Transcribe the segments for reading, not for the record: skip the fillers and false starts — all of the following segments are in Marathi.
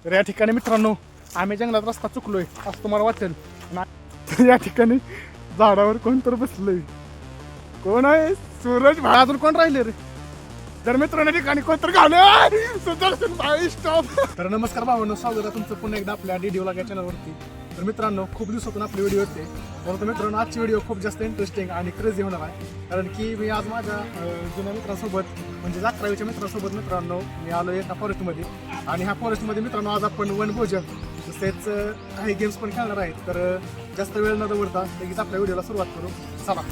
तर या ठिकाणी मित्रांनो आम्ही जंगलात रस्ता चुकलोय असं तुम्हाला वाटेल. या ठिकाणी झाडावर कोण तर बसलंय. कोण आहे? सूरज भाई. अजून कोण राहिले रे? तर मित्रांनो ठिकाणी कोणतर घालय सुदर्शन भाई स्टॉप. तर नमस्कार भावांनो, स्वागत आहे तुमचं पुन्हा एकदा आपल्या DD Vlog या चॅनलवरती. तर मित्रांनो खूप दिवसातून आपली व्हिडिओ येते, परंतु मित्रांनो आजची व्हिडिओ खूप जास्त इंटरेस्टिंग आणि क्रेझी होणार आहे. कारण की मी आज माझ्या जुन्या मित्रांसोबत म्हणजे 11वीच्या मित्रांसोबत मित्रांनो मी आलो एका फॉरेस्टमध्ये. आणि ह्या फॉरेस्टमध्ये मित्रांनो आज आपण वनभोजन तसेच काही गेम्स पण खेळणार आहेत. तर जास्त वेळ न दवडता लगेच आपल्या व्हिडिओला सुरुवात करू, चला.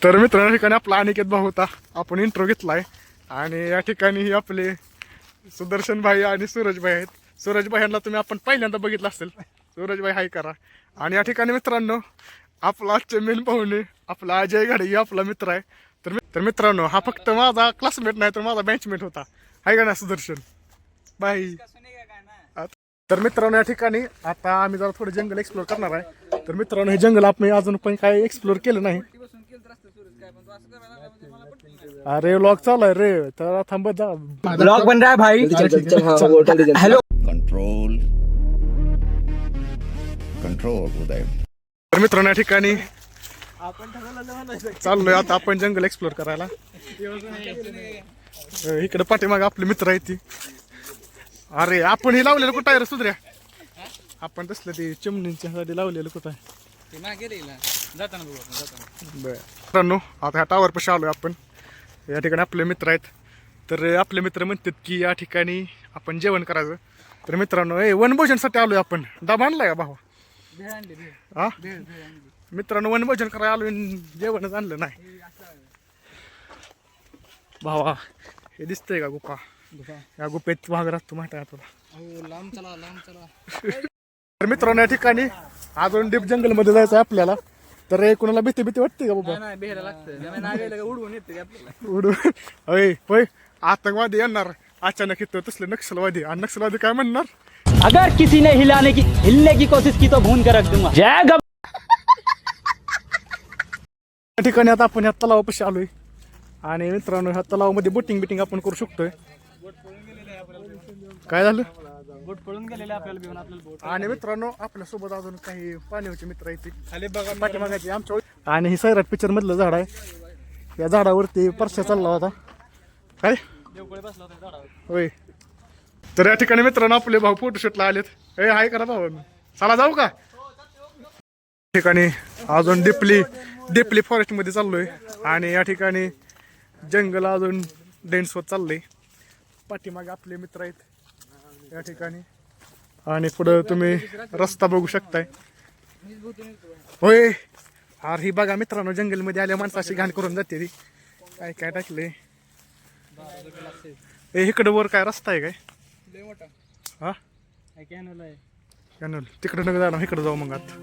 तर मित्रांनो ठिकाणी आपला अनिकेत भाऊ होता, आपण इंट्रो घेतलाय. आणि या ठिकाणी आपले सुदर्शन भाई आणि सूरज भाई आहेत. सूरज भाई यांना तुम्ही आपण पहिल्यांदा बघितलं असेल. सूरज भाई हाय करा. आणि या ठिकाणी मित्रांनो आपला आजचे मेन पाहुणे आपला अजय घाडे आपला मित्र आहे. तर मित्रांनो हा फक्त माझा क्लासमेट नाही तर माझा बेंचमेट होता, हाय का ना सुदर्शन भाई. तर मित्रांनो या ठिकाणी आता आम्ही जरा थोडं जंगल एक्सप्लोर करणार आहे. तर मित्रांनो हे जंगल आपण अजून पण काय एक्सप्लोर केलं नाही. अरे व्लॉग चालू आहे रे, तर थांबत जा. ब्लॉग बन रहा है भाई. हेलो. कंट्रोल उदय. तर मित्रांनो या ठिकाणी चाललोय आता आपण जंगल एक्सप्लोर करायला. इकडे पाठीमागे आपले मित्र आहेत ती. अरे आपण हे लावलेलं कुठं आहे रे सुधऱ्या? आपण तसलं ते चिमणींच्या साठी लावलेलं कुठं आहे? मित्रांनो आता ह्या टावर पाशी आलोय आपण. या ठिकाणी आपले मित्र आहेत. तर आपले मित्र म्हणतात की या ठिकाणी आपण जेवण करायचं. तर मित्रांनो वनभोजनसाठी आलोय आपण. डबा आणलाय का भाऊ? हा मित्रांनो वनभोजन करायला आलोय, जेवणच आणलं नाही भावा. हे दिसतंय का गुफा? या गुफेत वाघ राहतो माहिती आहे तुला? लांब चला. तर मित्रांनो या ठिकाणी अजून डीप जंगल मध्ये जायचं आहे आपल्याला. तर कुणाला भीती वाटते का बाबा? उडून होय आतंकवादी येणार अचानक येतो तसले नक्षलवादी. आणि नक्षलवादी काय म्हणणार? अगर किसी ने हिलने की कोशिश की तो भून कर रख दूंगा. जय गब. या ठिकाणी आता आपण ह्या तलावापाशी आलोय. आणि मित्रांनो ह्या तलावामध्ये बोटिंग आपण करू शकतोय. काय झालं? बोट पळून गेलेले आपल्याला. आणि मित्रांनो आपल्या सोबत अजून काही पाण्याचे मित्र आहेत खाली बघा पाठीमागायचे आमच्या. आणि ही सैराट पिक्चर मधलं झाड आहे. या झाडावरती परश्या चालला होता काय होय. तर या ठिकाणी मित्रांनो आपले भाऊ फोटोशूटला आलेत. हाय करा भाऊ, चला जाऊ का? ठिकाणी अजून डिपली फॉरेस्ट मध्ये चाललोय. आणि या ठिकाणी जंगल अजून डेन्स होत चाललंय. पाठीमागे आपले मित्र आहेत या ठिकाणी. आणि पुढे तुम्ही रस्ता बघू शकताय. होय अरे ही बघा मित्रांनो जंगलमध्ये आल्या माणसाची घाण करून जाते ती. काय टाकले इकडे वर काय रस्ता आहे काय? हा कॅनल तिकडे नका जाणार, इकडे जाऊ मग आता.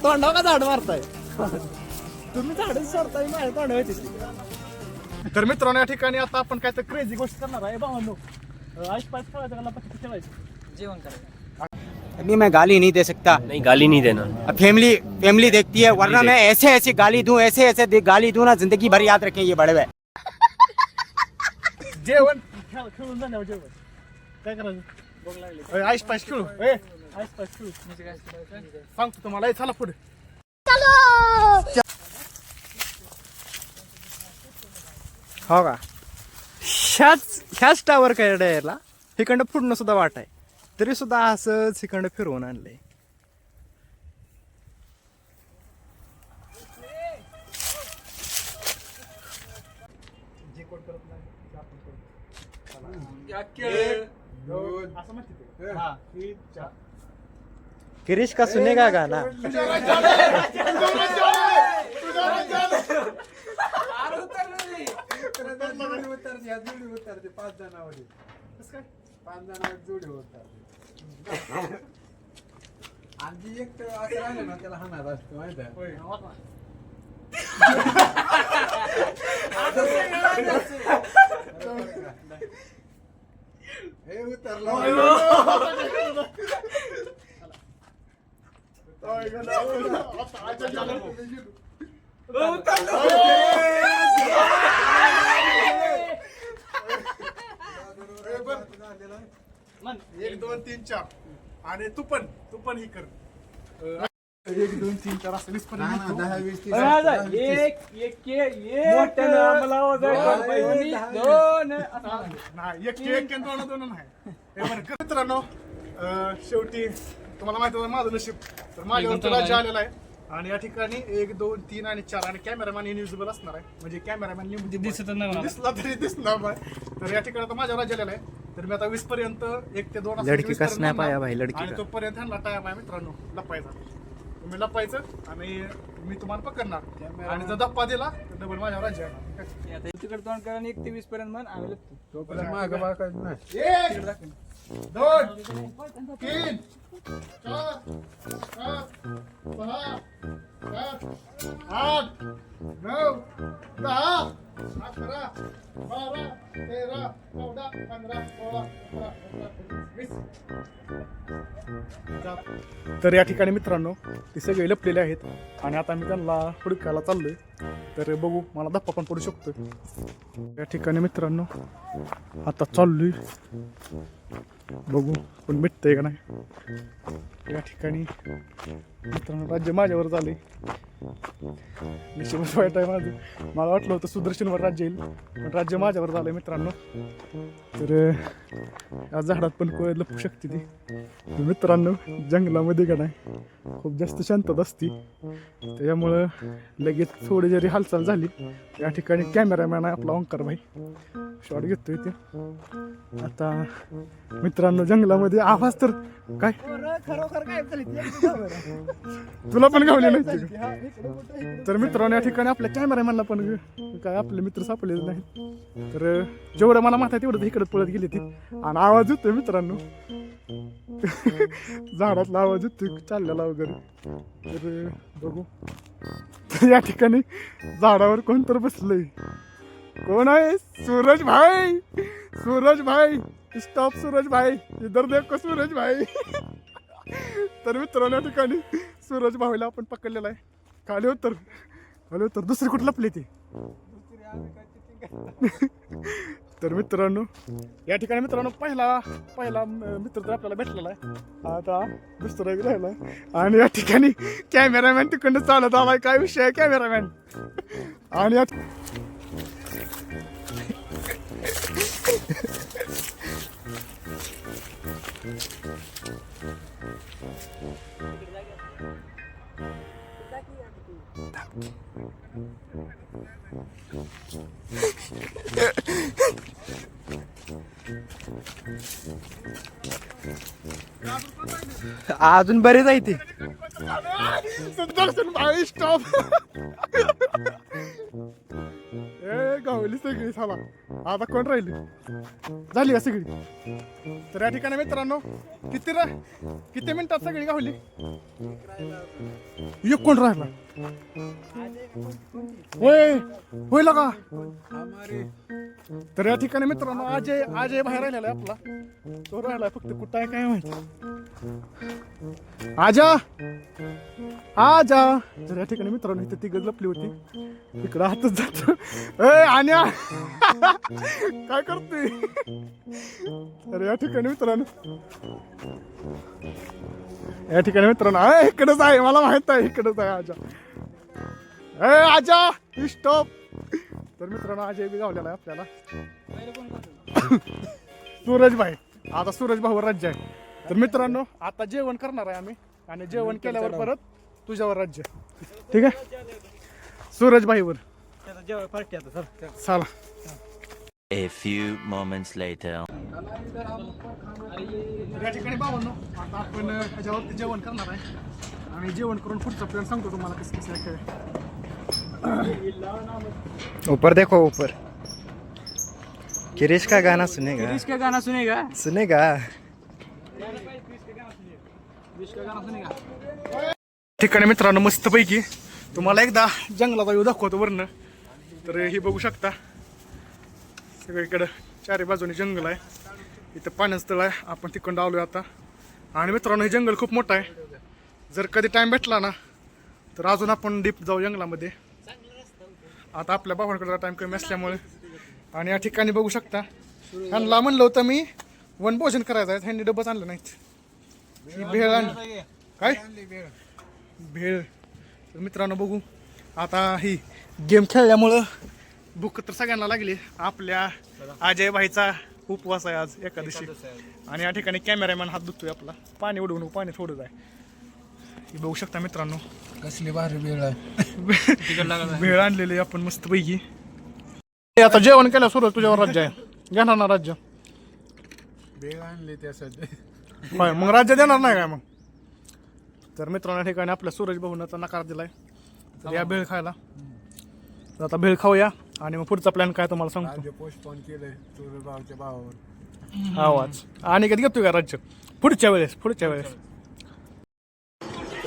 तोंडाव का झाड मारताय तुम्ही? झाड सोडताय माझ्या तोंडावर. तर मित्रांनो या ठिकाणी आता आपण काय तर क्रेझी गोष्ट करणार आहे भावांनो. आसपास जेवण करायचं. अभी मैं गाली नहीं दे सकता. नहीं गाली नहीं देना. अब फैमिली देखती है, वरना मैं ऐसे गाली दूं, ऐसे गाली दूं ना, जिंदगी भर याद रखें ये बड़े हुए. जेवण खेळून जाण्यावर जेवण काय करायचं? आईस पाईस खेळू. आईस पाईस खेळू सांगतो तुम्हाला. चला पुढे. हो का? ह्याच टावर काय यायला हिकडं पुढणं सुद्धा वाट आहे, तरी सुद्धा असंच हिकडं फिरवून आणलंय. गिरीश का सुनेगा गाना. आणि एक असं राहिलं ना त्याला हाणार असतो माहिती आहे. एक दोन तीन चार आणि तू पण ही कर 1 2 3 4 असं 20 पर्यंत नाही एक दोन नाही हे बरं का मित्रांनो शेवटी तुम्हाला माहिती होतं माझं नशीब तर माझ्यावर राज्य आलेला आहे आणि या ठिकाणी 1 2 3 आणि 4 आणि कॅमेरामॅन इनविजिबल असणार आहे म्हणजे कॅमेरामॅन दिसला तरी दिसणार नाही तर या ठिकाणी आता माझ्यावर राज्य आलेला आहे तर मी आता 20 पर्यंत 1 ते 2 लडकी का स्नॅप आया भाई लडकी आणि तोपर्यंत ह्यांना टाइम आहे मित्रांनो लपायचा तुम्ही लपायचं आणि मी तुम्हाला पकडणार आणि जर धप्पा दिला तर डबल माझ्यावर राज्य येणार तिकडे तोंड करा 1 ते 20 पर्यंत म्हण आम्ही मागं बघायचं नाही 1 2 3 4 5 6 7 8 9 10 11 12 13 14 15 16 तर या ठिकाणी मित्रांनो ते सगळे लपलेले आहेत आणि आता मी त्यांना हुडकायला चाललोय तर बघू मला धप्पा पण पडू शकतो या ठिकाणी मित्रांनो आता चाललोय बघू पण भेटतंय का नाही या ठिकाणी मित्रांनो राज्य माझ्यावर झाले निश्चितच वाईट आहे माझं मला वाटलं होतं सुदर्शनवर राज्य येईल पण राज्य माझ्यावर झालंय मित्रांनो तर या झाडात पण कोण लपू शकते ती मित्रांनो जंगलामध्ये का नाही खूप जास्त शांतता असती त्याच्यामुळं लगेच थोडी जरी हालचाल झाली या ठिकाणी कॅमेरामॅन आहे आपला ओंकार भाई शॉट घेतोय ते आता मित्रांनो जंगलामध्ये आवाज तर काय खरोखर काय तुला पण गावले नाही तर मित्रांनो या ठिकाणी आपल्या कॅमेरामॅनला पण काय आपले मित्र सापडलेले नाहीत तर जेवढं मला माहिती आहे तेवढं इकडे पळत गेली ती आणि आवाज येतोय मित्रांनो झाडातला आवाज येतोय चाललेला वगैरे तर बघू तर या ठिकाणी झाडावर कोण तर बसलंय कौन है सूरज भाई स्टॉप सूरज भाई इधर देखो सूरज भाई तर मित्रांनो या ठिकाणी सूरज भाईला आपण पकडलेला आहे खाली उतर दुसरी कुठं लपली ती तर मित्रांनो या ठिकाणी मित्रांनो पहिला मित्र तर आपल्याला भेटलेला आहे आता दुसरा एक राहिला आणि या ठिकाणी कॅमेरामॅन तिकडनं चालत आलाय काय विषय आहे कॅमेरामॅन आणि अजून बरेच आहे ते सुदर्शन भाई स्टॉप गावली सगळी साला आता कोण राहिली झाली का सगळी तर या ठिकाणी मित्रांनो किती मिनिटात सगळी गावली एक कोण राहिला होय लगा तर या ठिकाणी मित्रांनो अजय बाहेर राहिलेला आहे आपला तो राहिला फक्त कुठं आहे काय माहिती आजा तर या ठिकाणी मित्रांनो इथे ती लपली होती इकडं हातच जातो आण्या काय करतोय तर या ठिकाणी मित्रांनो इकडंच आहे मला माहित आहे इकडंच आहे आजा स्टॉप तर मित्रांनो अजय बी गावलेला आहे आपल्याला सूरज भाई आता सूरज भाऊवर राज्य आहे तर मित्रांनो आता जेवण करणार आहे आम्ही आणि जेवण केल्यावर परत तुझ्यावर राज्य ठीक आहे सूरज भाईवर पार्टी आता चला A few moments later. या ठिकाणी बाबांनो आता आपण ह्याच्यावरती जेवण करणार आहे आणि जेवण करून पुढचा प्लॅन सांगतो तुम्हाला कसं कसं आहे ऊपर देखो ऊपर क्रिश का गाना सुनेगा ठिकाणी मित्रांनो मस्त पैकी तुम्हाला एकदा जंगलाचा व्ह्यू दाखवतो वरनं तर हे बघू शकता सगळीकडं चारी बाजूने जंगल आहे. इथं पाण्याचं तळ आहे. आपण तिकडं आलोय आता. आणि मित्रांनो हे जंगल खूप मोठं आहे. जर कधी टाइम भेटला ना तर अजून आपण डीप जाऊ जंगलामध्ये. आता आपल्या भावांकडे टाइम कमी असल्यामुळे. आणि या ठिकाणी बघू शकता ह्यांना म्हणलं होतं मी वनभोजन करायचं आहे, ह्यांनी डबच आणलं नाहीत. ही भेळ आणली काय भेळ. तर मित्रांनो बघू आता ही गेम खेळल्यामुळं भूक तर सगळ्यांना लागली. आपल्या अजय भाईचा उपवास आहे आज एकादशी. आणि या ठिकाणी कॅमेरामॅन हात धुतोय आपला. पाणी उडवून पाणी थोडं आहे. ही बघू शकता मित्रांनो कसली भारी वेळ आहे. भेळ आणलेली आपण मस्त पैकी. आता जेवण केलं सुरज तुझ्यावर राज्य आहे. घेणार ना राज्य? वेळ आणली त्यासाठी. होय मग राज्य देणार नाही काय मग? तर मित्रांनो या ठिकाणी आपल्या सूरज भाऊनाचा नकार दिलाय तर या भेळ खायला. तर आता भेळ खाऊया आणि मग पुढचा प्लॅन काय तुम्हाला सांगतो. राज्य पोस्टपोन केलंय सूर्यभाऊच्या भावावर. आवाज आणि कधी घेतोय का राज्य पुढच्या वेळेस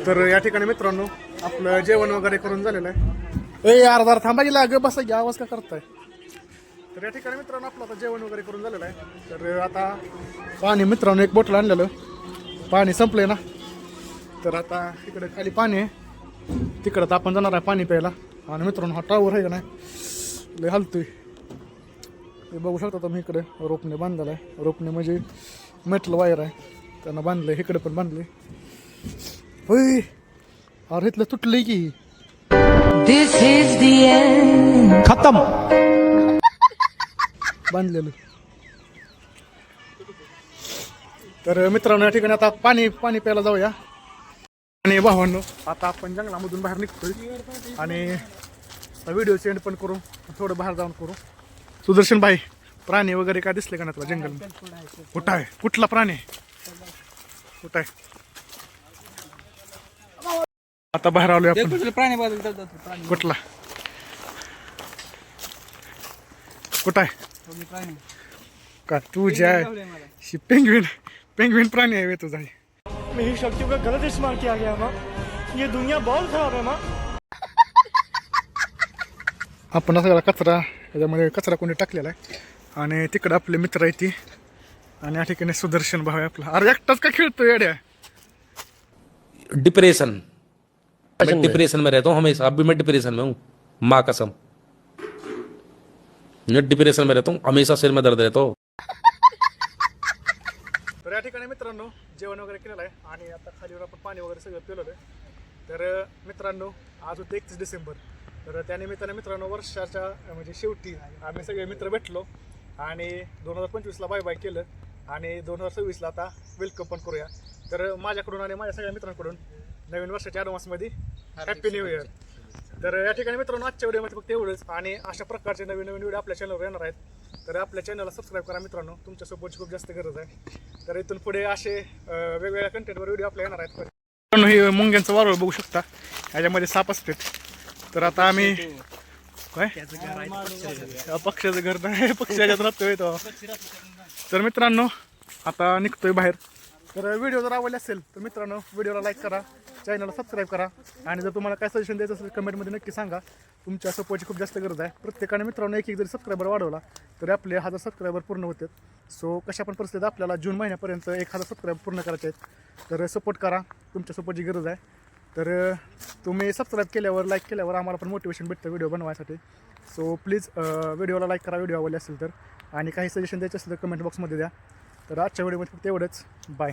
तर या ठिकाणी मित्रांनो आपलं जेवण वगैरे करून झालेलं आहे. ए अर्धा थांबायची लाग बसा की आवाज का करताय. तर या ठिकाणी मित्रांनो आपलं आता जेवण वगैरे करून झालेलं आहे. तर आता पाणी मित्रांनो एक बॉटल आणलेलं पाणी संपलंय ना. तर आता इकडे खाली पाणी आहे. तिकडं तर आपण जाणार आहे पाणी प्यायला. आणि मित्रांनो हा टावर आहे का नाही लय हलतोय. हे बघू शकता तुम्ही इकडे रोपणे बांधलेला आहे. रोपणे म्हणजे मेटल वायर आहे त्यांना बांधलंय. इकडे पण बांधले. होय अरे इथलं तुटलंय की खतम. बांधलेलं. तर मित्रांनो या ठिकाणी आता पाणी प्यायला जाऊया. आणि भावांनो आता आपण जंगलामधून बाहेर निघतोय आणि व्हिडिओ एंड पण करू. थोडं बाहेर जाऊन करू. सुदर्शन भाई प्राणी वगैरे काय दिसले का ना तुला जंगल? कुठं आहे? कुठला प्राणी कुठं आहे? आता बाहेर आलोय आपण. कुठला कुठं आहे का तुझ्या पेंग्विन प्राणी आहे तुझा. मेरी शक्तियों का गलत इस्तेमाल किया गया माँ. ये दुनिया बहुत खराब है माँ. आपण सगळा कचरा त्याच्यामध्ये कचरा कोणी टाकलेला आहे. आणि तिकडं आपले मित्र आहे ती. आणि या ठिकाणी सुदर्शन भाव आहे आपला. अरे एकटाच का खेळतो येड्या? डिप्रेशन. मैं डिप्रेशन में रहता हूँ हमेशा. अब भी मैं डिप्रेशन में हूँ. माँ कसम मैं डिप्रेशन में रहता हूँ हमेशा. सिर में दर्द रहता हो. तर या ठिकाणी मित्रांनो जेवण वगैरे केलेलं आहे. आणि आता खालीवर आपण पाणी वगैरे सगळं पिलेलं आहे. तर मित्रांनो आज होतं 31 डिसेंबर. तर त्यानिमित्ताने मित्रांनो वर्षाच्या म्हणजे शेवटी आम्ही सगळे मित्र भेटलो. आणि 2025ला बाय बाय केलं. आणि 2026ला आता वेलकम पण करूया. तर माझ्याकडून आणि माझ्या सगळ्या मित्रांकडून नवीन वर्षाच्या ॲडव्हान्समध्ये हॅपी न्यू इयर. तर या ठिकाणी मित्रांनो आजच्या व्हिडिओमध्ये फक्त एवढंच. आणि अशा प्रकारचे नवीन व्हिडिओ आपल्या चॅनलवर येणार आहेत. तर आपल्या चॅनलला सबस्क्राईब करा मित्रांनो. तुमच्या सपोर्टची खूप जास्त गरज आहे. तर इथून पुढे असे वेगवेगळ्या कंटेंटवर व्हिडिओ आपल्या येणार आहेत. मित्रांनो हे मुंग्यांचं वारुळ बघू शकता. ह्याच्यामध्ये साप असतात. तर आता आम्ही काय पक्ष्याचं घर नाही पक्ष्याच्यात राहतोय तो. तर मित्रांनो आता निघतोय बाहेर. तर व्हिडिओ जर आवडला असेल तर मित्रांनो व्हिडिओला लाईक करा. चॅनलला सबस्क्राईब करा. आणि जर तुम्हाला काय सजेशन द्यायचं असेल कमेंटमध्ये नक्की सांगा. तुमच्या सपोर्टची खूप जास्त गरज आहे. प्रत्येकाने मित्रांनो एक जरी सबस्क्रायबर वाढवला तरी आपले 1000 सबस्क्रायबर पूर्ण होतात. सो कशा पण परिस्थितीत आपल्याला जून महिन्यापर्यंत 1000 सबस्क्रायबर पूर्ण करायचे आहेत. तर सपोर्ट करा. तुमच्या सपोर्टची गरज आहे. तर तुम्ही सबस्क्राईब केल्यावर लाईक केल्यावर आम्हाला पण मोटिवेशन भेटतं व्हिडिओ बनवायसाठी. सो प्लीज व्हिडिओला लाईक करा व्हिडिओ आवडले असेल तर. आणि काही सजेशन द्यायचे असेल तर कमेंट बॉक्समध्ये द्या. तर आजच्या व्हिडिओमध्ये फक्त एवढंच. बाय.